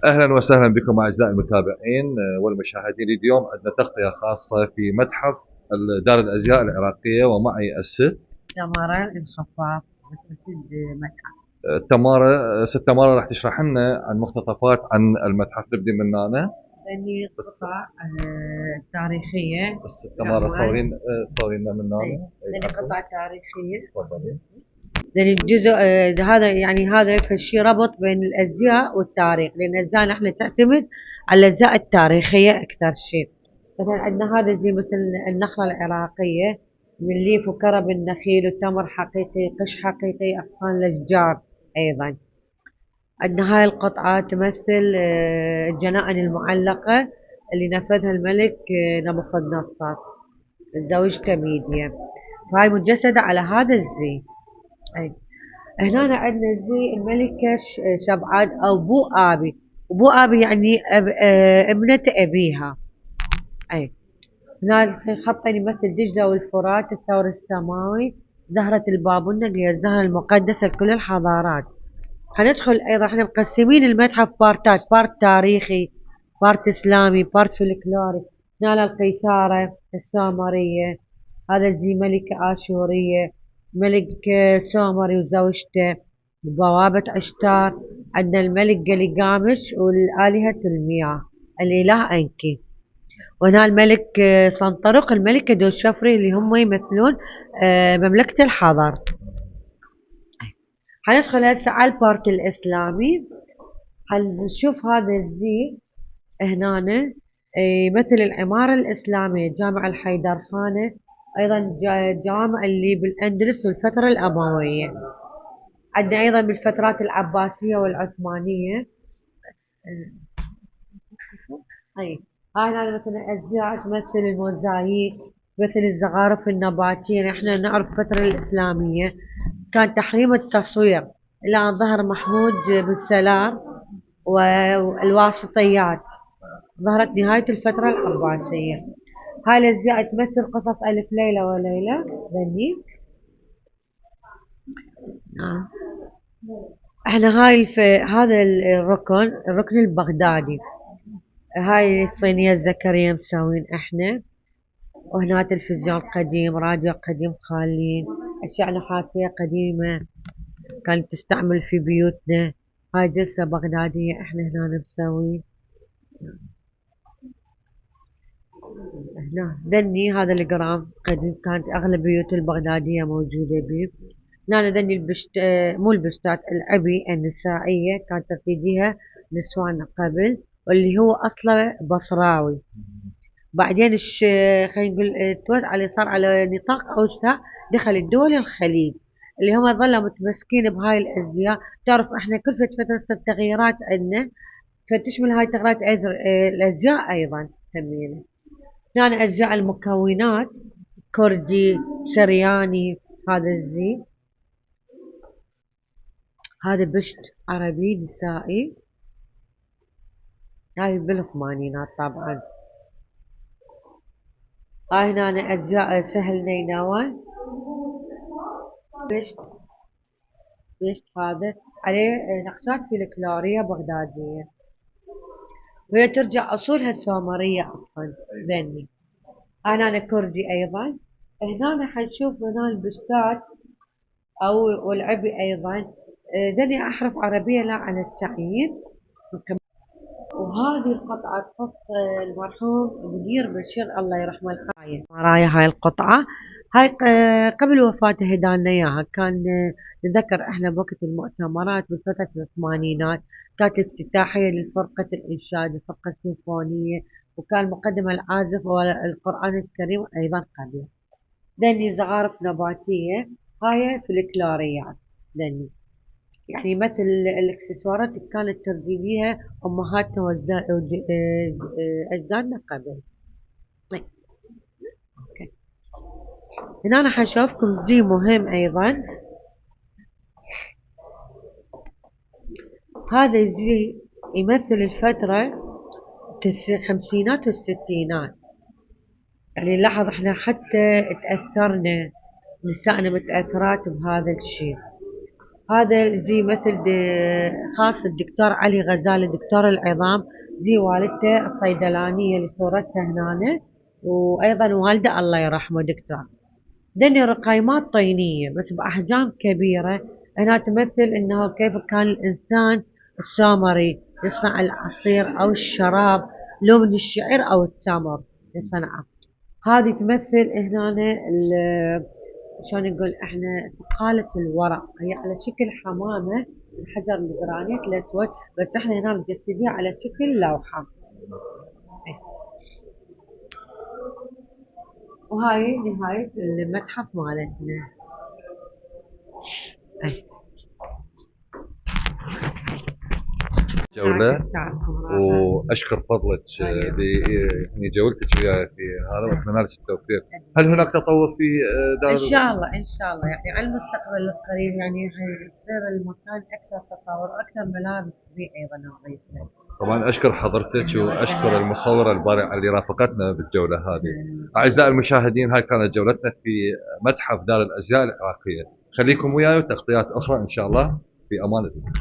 أهلا وسهلا بكم أعزائي المتابعين والمشاهدين. اليوم عندنا تغطية خاصة في متحف دار الأزياء العراقية، ومعي الست تمارا الخفاف متأكد متحف. ست تمارا راح تشرح لنا عن مقتطفات عن المتحف. نبدي من هنا. لأني بس قطع تاريخية. الست تمارا عفوا. صورين من هنا. أي لأني عفوا. قطع تاريخية. تفضلي. لأن الجزء هذا يعني هذا فشي ربط بين الأزياء والتاريخ، لأن الأزياء احنا تعتمد على الأزياء التاريخية أكثر شيء. مثلا عندنا هذا زي مثل النخلة العراقية من ليف وكرب النخيل وتمر حقيقي قش حقيقي أغصان الأشجار. أيضا عندنا هاي القطعة تمثل الجنائن المعلقة اللي نفذها الملك نبوخذ نصر زوجته ميديا، فهاي متجسدة على هذا الزي. أي هنا عندنا زي الملكة شبعان أو بو آبي، وبو آبي يعني ابنة أبيها. أي هنا خطين يمثل دجلة والفرات الثور السماوي، زهرة البابونة اللي هي الزهرة المقدسة لكل الحضارات. حندخل ايضا احنا مقسمين المتحف بارتات، بارت تاريخي، بارت اسلامي، بارت فلكلوري. هنا القيثارة السامرية، هذا زي ملكة آشورية، ملك سومري وزوجته، بوابة عشتار. عندنا الملك قليقامش والآلهة المياه الإله أنكي. وهنا الملك صنطرق، الملكة دوشفري اللي هم يمثلون مملكة الحضر. حندخل هسه على البارت الإسلامي. حنشوف هذا الزي هنا يمثل العمارة الإسلامية، جامع الحيدر خانة، أيضا جامع اللي بالأندلس والفترة الأموية. عندنا أيضا بالفترات العباسية والعثمانية. أي هاي هنا مثلا أزياء تمثل الموزاييك، مثل الزخارف النباتية. احنا نعرف الفترة الإسلامية كان تحريم التصوير إلى أن ظهر محمود بن سلام والواسطيات، ظهرت نهاية الفترة العباسية. هاي الأجزاء تمثل قصص ألف ليلة وليلة ذني. نعم. احنا هذا الركن البغدادي. هاي الصينية الذكرية مسوين احنا. وهنا تلفزيون قديم، راديو قديم خالين، أشياء نحاسية قديمة كانت تستعمل في بيوتنا. هاي جلسة بغدادية احنا هنا مسوين. هنا ذني هذا الجرام قديم، كانت أغلب بيوت البغدادية موجودة بيه. هنا ذني البشت مو البشتات، العبي النسائية كانت ترتديها نسوان قبل، واللي هو أصله بصراوي. بعدين خلينا نقول توسع على صار على نطاق أوسع، دخل الدول الخليج اللي هم ظلوا متمسكين بهاي الأزياء. تعرف احنا كل فترة التغييرات عندنا، فتشمل هاي التغييرات الأزياء أيضا تمينا. هنا أجزاء المكونات كردي شرياني. هذا الزي، هذا بشت عربي نسائي، هاي بالثمانينات طبعا. هاي هنا أجزاء سهل نينوى، بشت هذا عليه نقشات فلكلورية بغدادية، وهي ترجع أصولها السومرية أصلا ذني. هنا كردي أيضا. هنا حنشوف هنا البشتات أو والعبي أيضا ذني أحرف عربية لا على التعيين. وهذه القطعة تخص المرحوم منير بشير الله يرحمه. الحاية مرايا هاي القطعة. هاي قبل وفاته هدانا اياها. كان نذكر احنا بوقت المؤتمرات بفترة الثمانينات، كانت افتتاحية للفرقة الإنشاد، الفرقة السيمفونية، وكان مقدم العازف والقرآن الكريم أيضا قبل. لأني زخارف نباتية، هاي فلكلوريات لأني يعني مثل الاكسسوارات اللي كانت ترتديها امهاتنا واجدادنا قبل. طيب، اوكي. هنا انا حشوفكم زي مهم ايضا. هذا الزي يمثل الفترة الخمسينات والستينات. يعني نلاحظ احنا حتى تأثرنا، نسائنا متأثرات بهذا الشيء. هذا زي مثل خاص الدكتور علي غزالي دكتور العظام، زي والدته الصيدلانية اللي صورتها هنا، وأيضا والده الله يرحمه دكتور. دني رقيمات طينية بس بأحجام كبيرة، هنا تمثل إنه كيف كان الإنسان السامري يصنع العصير أو الشراب، لو من الشعير أو التمر يصنعه. هذه تمثل هنا شلون نقول احنا ثقالة الورق، هي على شكل حمامة، الحجر الجرانيت الأسود، بس احنا هنا مجسديها على شكل لوحة. وهاي نهاية المتحف مالتنا. جولة، واشكر فضلك يعني جولتك وياي في هذا، واتمنى لك التوفيق. هل هناك تطور في دار؟ ان شاء الله ان شاء الله، يعني على المستقبل القريب يعني يصير المكان اكثر تطور، اكثر ملابس تبيع ايضا نظيفه. طبعا اشكر حضرتك واشكر المصوره البارعه اللي رافقتنا بالجوله هذه. اعزائي المشاهدين، هاي كانت جولتنا في متحف دار الازياء العراقيه. خليكم وياي وتغطيات اخرى ان شاء الله. في امان الله.